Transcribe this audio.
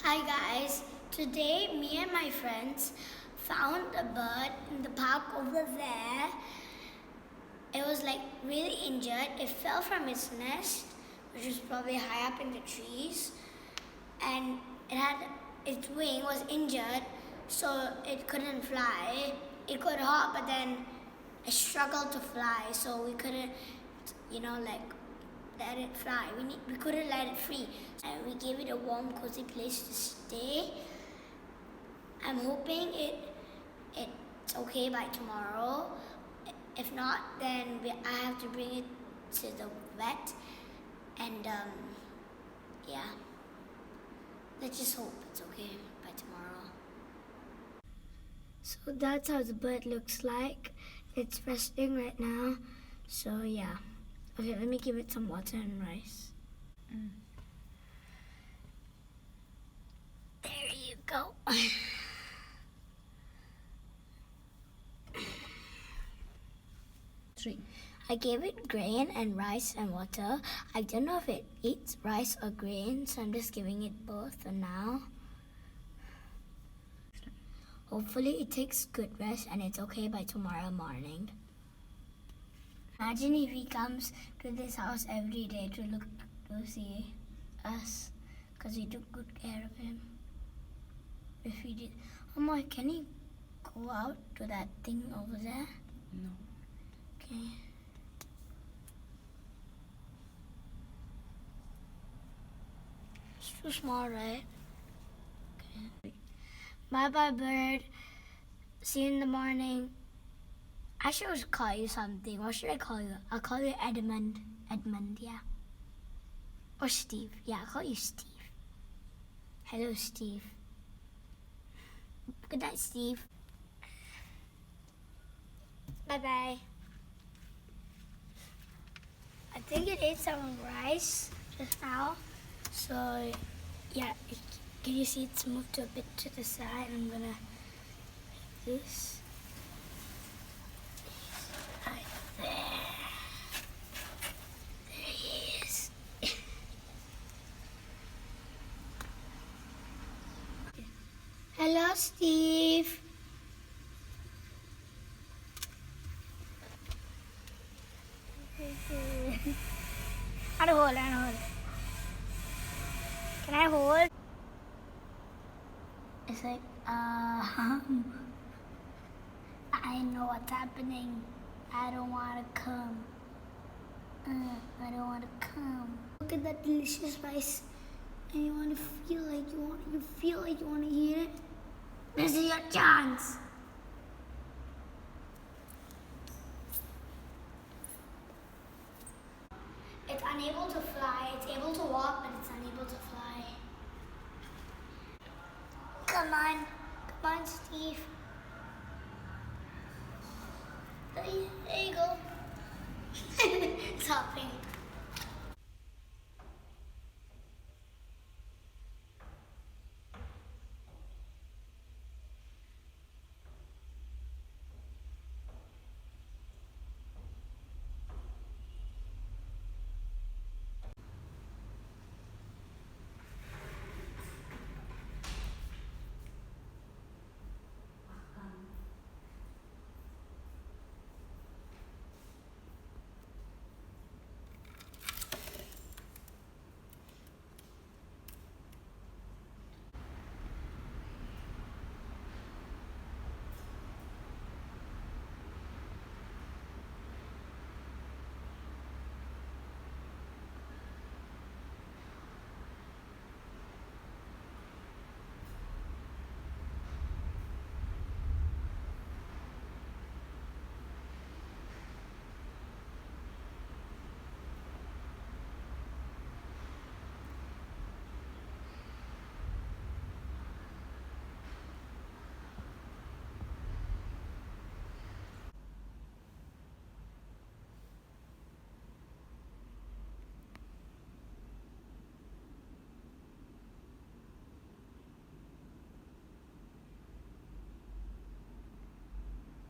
Hi guys, today me and my friends found a bird in the park over there. It was like really injured. It fell from its nest, which was probably high up in the trees, and its wing was injured, so it couldn't fly. It could hop, but then it struggled to fly, so we couldn't, let it fly. We couldn't let it free, and we gave it a warm, cozy place to stay. I'm hoping it's okay by tomorrow. If not, then I have to bring it to the vet, and yeah. Let's just hope it's okay by tomorrow. So that's how the bird looks like. It's resting right now. So yeah. Okay, let me give it some water and rice. There you go. I gave it grain and rice and water. I don't know if it eats rice or grain, so I'm just giving it both for now. Hopefully it takes good rest and it's okay by tomorrow morning. Imagine if he comes to this house every day to see us, because we took good care of him. If he did, Mama, can he go out to that thing over there? No. Okay. It's too small, right? Okay. Bye-bye, bird. See you in the morning. I should call you something. What should I call you? I'll call you Edmund. Edmund, yeah. Or Steve. Yeah, I'll call you Steve. Hello, Steve. Good night, Steve. Bye-bye. I think it ate some rice just now. So, yeah. Can you see it's moved a bit to the side? I'm gonna do this. Right there. There he is. Hello, Steve. How to hold? Can I hold? It's like, I know what's happening. I don't want to come. I don't want to come. Look at that delicious rice. And you feel like you want to eat it. This is your chance. It's unable to fly. It's able to walk, but it's unable to fly. Come on, Steve. There you go. It's hopping.